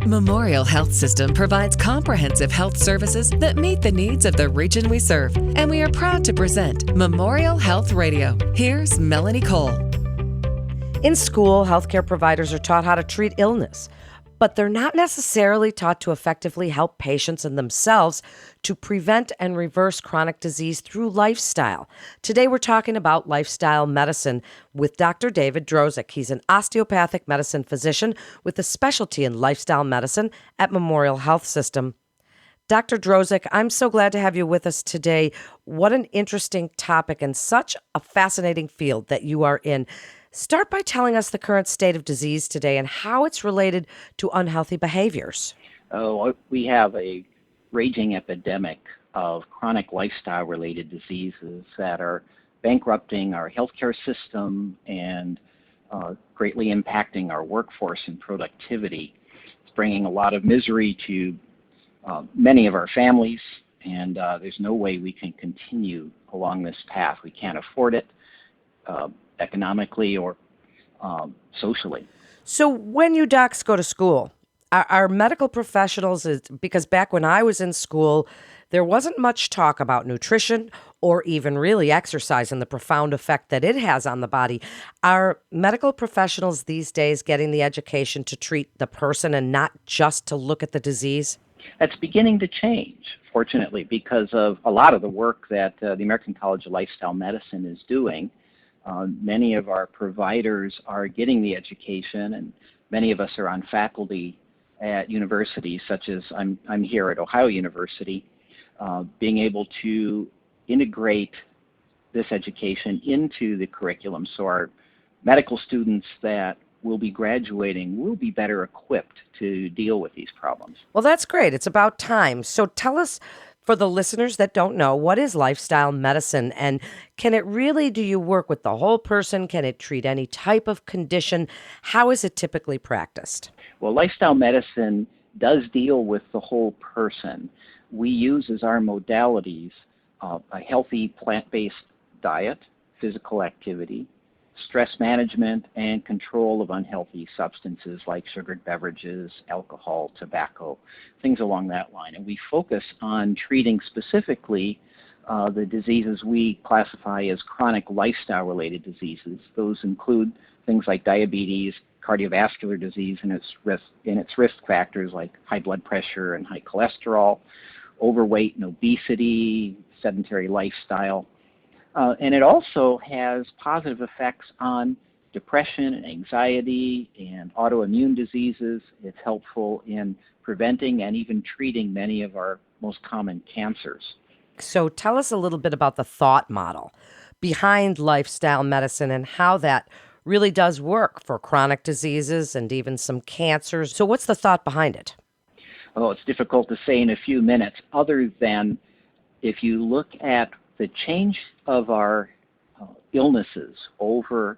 Memorial Health System provides comprehensive health services that meet the needs of the region we serve, and we are proud to present Memorial Health Radio. Here's Melanie Cole. In school, healthcare providers are taught how to treat illness, but they're not necessarily taught to effectively help patients and themselves to prevent and reverse chronic disease through lifestyle. Today, we're talking about lifestyle medicine with Dr. David Drozik. He's an osteopathic medicine physician with a specialty in lifestyle medicine at Memorial Health System. Dr. Drozik, I'm so glad to have you with us today. What an interesting topic and such a fascinating field that you are in. Start by telling us the current state of disease today and how it's related to unhealthy behaviors. We have a raging epidemic of chronic lifestyle-related diseases that are bankrupting our healthcare system and greatly impacting our workforce and productivity. It's bringing a lot of misery to many of our families, and there's no way we can continue along this path. We can't afford it economically or socially. So when you docs go to school, are medical professionals, because back when I was in school, there wasn't much talk about nutrition or even really exercise and the profound effect that it has on the body. Are medical professionals these days getting the education to treat the person and not just to look at the disease? That's beginning to change, fortunately, because of a lot of the work that the American College of Lifestyle Medicine is doing. Many of our providers are getting the education, and many of us are on faculty at universities, such as I'm here at Ohio University, being able to integrate this education into the curriculum so our medical students that will be graduating will be better equipped to deal with these problems. Well, that's great. It's about time. So tell us, for the listeners that don't know, what is lifestyle medicine, and can it really, do you work with the whole person? Can it treat any type of condition? How is it typically practiced? Well, lifestyle medicine does deal with the whole person. We use as our modalities a healthy plant-based diet, physical activity, stress management, and control of unhealthy substances like sugared beverages, alcohol, tobacco, things along that line. And we focus on treating specifically the diseases we classify as chronic lifestyle-related diseases. Those include things like diabetes, cardiovascular disease and its risk factors like high blood pressure and high cholesterol, overweight and obesity, sedentary lifestyle. And it also has positive effects on depression and anxiety and autoimmune diseases. It's helpful in preventing and even treating many of our most common cancers. So tell us a little bit about the thought model behind lifestyle medicine and how that really does work for chronic diseases and even some cancers. So what's the thought behind it? Oh, it's difficult to say in a few minutes, other than if you look at the change of our illnesses over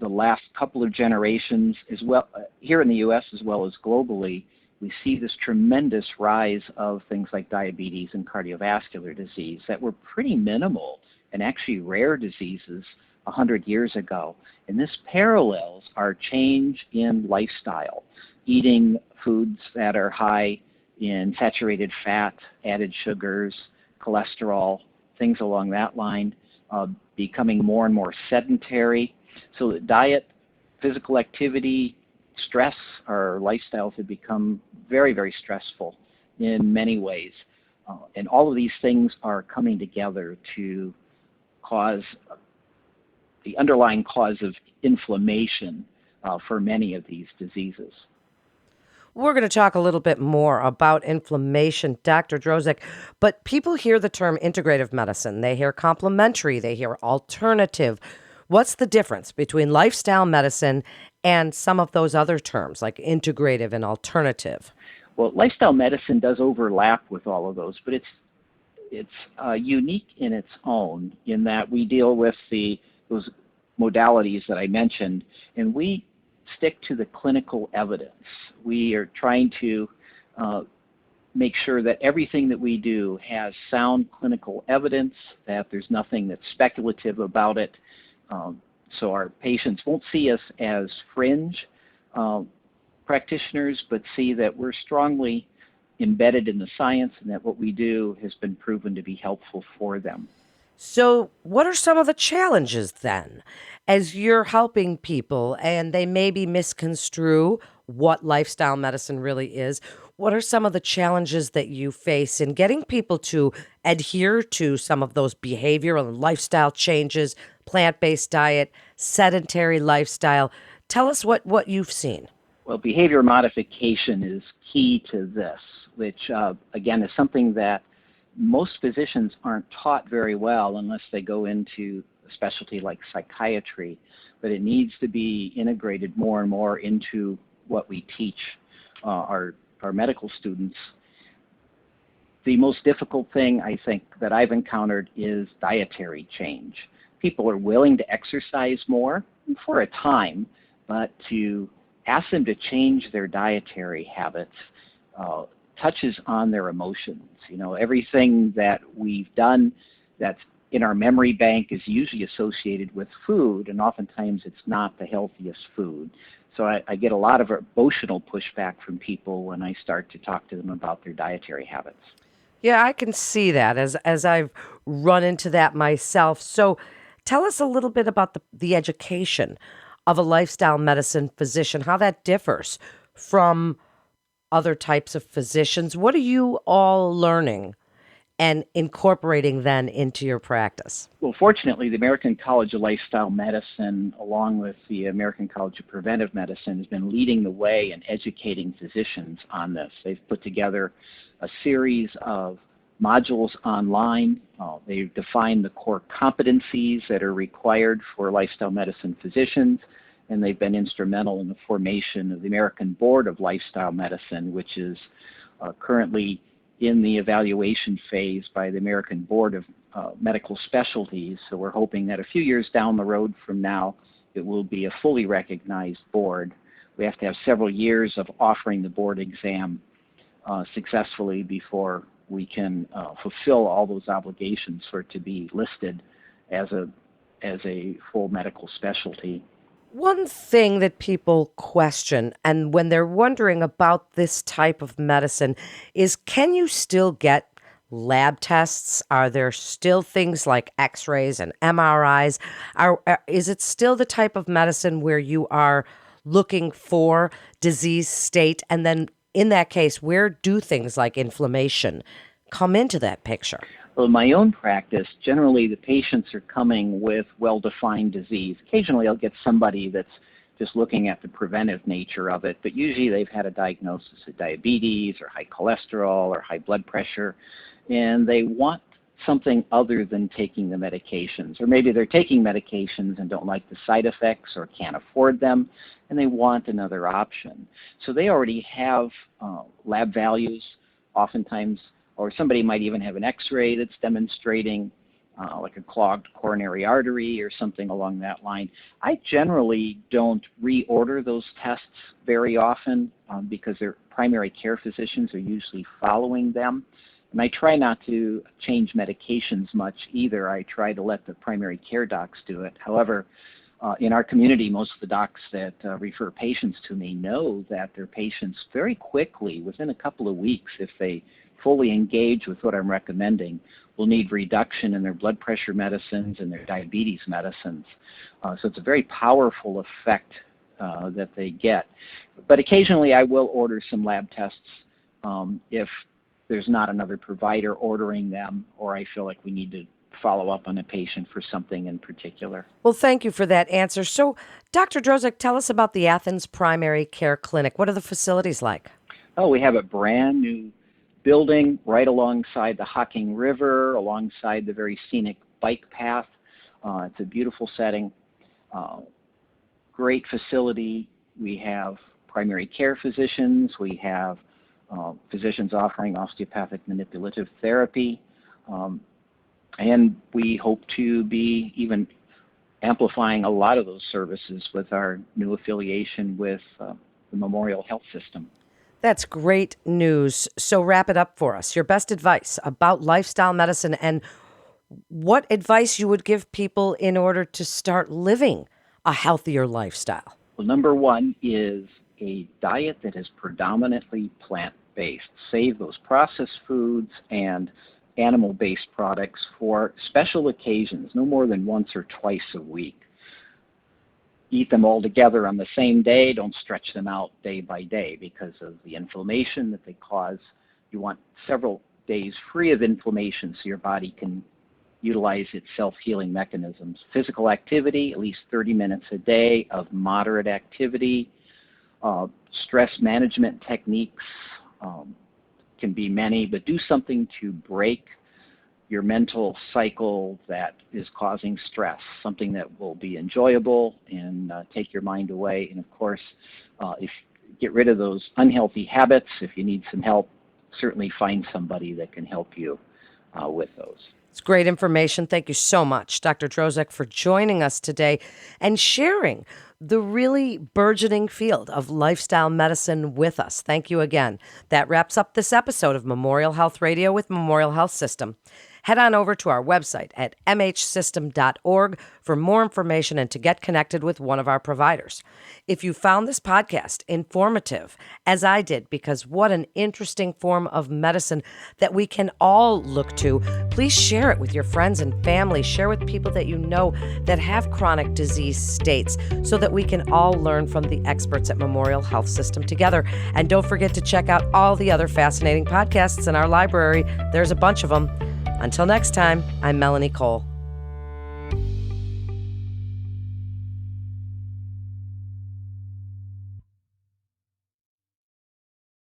the last couple of generations, as well here in the U.S. as well as globally, we see this tremendous rise of things like diabetes and cardiovascular disease that were pretty minimal and actually rare diseases 100 years ago. And this parallels our change in lifestyle, eating foods that are high in saturated fat, added sugars, cholesterol, things along that line, becoming more and more sedentary. So the diet, physical activity, stress, our lifestyles have become very, very stressful in many ways. And all of these things are coming together to cause the underlying cause of inflammation for many of these diseases. We're going to talk a little bit more about inflammation, Dr. Drozik, but people hear the term integrative medicine. They hear complementary, they hear alternative. What's the difference between lifestyle medicine and some of those other terms like integrative and alternative? Well, lifestyle medicine does overlap with all of those, but it's unique in its own in that we deal with those modalities that I mentioned, and we stick to the clinical evidence. We are trying to make sure that everything that we do has sound clinical evidence, that there's nothing that's speculative about it. So our patients won't see us as fringe practitioners, but see that we're strongly embedded in the science and that what we do has been proven to be helpful for them. So, what are some of the challenges then as you're helping people and they maybe misconstrue what lifestyle medicine really is? What are some of the challenges that you face in getting people to adhere to some of those behavioral and lifestyle changes, plant based diet, sedentary lifestyle? Tell us what you've seen. Well, behavior modification is key to this, which again is something that most physicians aren't taught very well unless they go into a specialty like psychiatry, but it needs to be integrated more and more into what we teach our medical students. The most difficult thing I think that I've encountered is dietary change. People are willing to exercise more for a time, but to ask them to change their dietary habits touches on their emotions. Everything that we've done that's in our memory bank is usually associated with food, and oftentimes it's not the healthiest food. So I get a lot of emotional pushback from people when I start to talk to them about their dietary habits. Yeah, I can see that as I've run into that myself. So tell us a little bit about the education of a lifestyle medicine physician, how that differs from other types of physicians. What are you all learning and incorporating then into your practice? Well, fortunately, the American College of Lifestyle Medicine, along with the American College of Preventive Medicine, has been leading the way in educating physicians on this. They've put together a series of modules online. They've defined the core competencies that are required for lifestyle medicine physicians, and they've been instrumental in the formation of the American Board of Lifestyle Medicine, which is currently in the evaluation phase by the American Board of Medical Specialties. So we're hoping that a few years down the road from now, it will be a fully recognized board. We have to have several years of offering the board exam successfully before we can fulfill all those obligations for it to be listed as a full medical specialty. One thing that people question, and when they're wondering about this type of medicine, is can you still get lab tests? Are there still things like x-rays and MRIs? Is it still the type of medicine where you are looking for disease state? And then in that case, where do things like inflammation come into that picture? Well, in my own practice, generally the patients are coming with well-defined disease. Occasionally I'll get somebody that's just looking at the preventive nature of it, but usually they've had a diagnosis of diabetes or high cholesterol or high blood pressure, and they want something other than taking the medications. Or maybe they're taking medications and don't like the side effects or can't afford them, and they want another option. So they already have lab values, oftentimes, or somebody might even have an x-ray that's demonstrating like a clogged coronary artery or something along that line. I generally don't reorder those tests very often because their primary care physicians are usually following them. And I try not to change medications much either. I try to let the primary care docs do it. However, in our community, most of the docs that refer patients to me know that their patients very quickly, within a couple of weeks, if they fully engage with what I'm recommending, will need reduction in their blood pressure medicines and their diabetes medicines. So it's a very powerful effect that they get. But occasionally I will order some lab tests if there's not another provider ordering them, or I feel like we need to follow up on a patient for something in particular. Well, thank you for that answer. So, Dr. Drozek, tell us about the Athens Primary Care Clinic. What are the facilities like? Oh, we have a brand new building right alongside the Hocking River, alongside the very scenic bike path. It's a beautiful setting, great facility. We have primary care physicians. We have physicians offering osteopathic manipulative therapy. And we hope to be even amplifying a lot of those services with our new affiliation with the Memorial Health System. That's great news. So wrap it up for us. Your best advice about lifestyle medicine and what advice you would give people in order to start living a healthier lifestyle. Well, number one is a diet that is predominantly plant-based. Save those processed foods and animal-based products for special occasions, no more than once or twice a week. Eat them all together on the same day. Don't stretch them out day by day because of the inflammation that they cause. You want several days free of inflammation so your body can utilize its self-healing mechanisms. Physical activity, at least 30 minutes a day of moderate activity. Stress management techniques can be many, but do something to break your mental cycle that is causing stress, something that will be enjoyable and take your mind away. And of course, if get rid of those unhealthy habits, if you need some help, certainly find somebody that can help you with those. It's great information. Thank you so much, Dr. Drozek, for joining us today and sharing the really burgeoning field of lifestyle medicine with us. Thank you again. That wraps up this episode of Memorial Health Radio with Memorial Health System. Head on over to our website at mhsystem.org for more information and to get connected with one of our providers. If you found this podcast informative, as I did, because what an interesting form of medicine that we can all look to, please share it with your friends and family. Share with people that you know that have chronic disease states so that we can all learn from the experts at Memorial Health System together. And don't forget to check out all the other fascinating podcasts in our library. There's a bunch of them. Until next time, I'm Melanie Cole.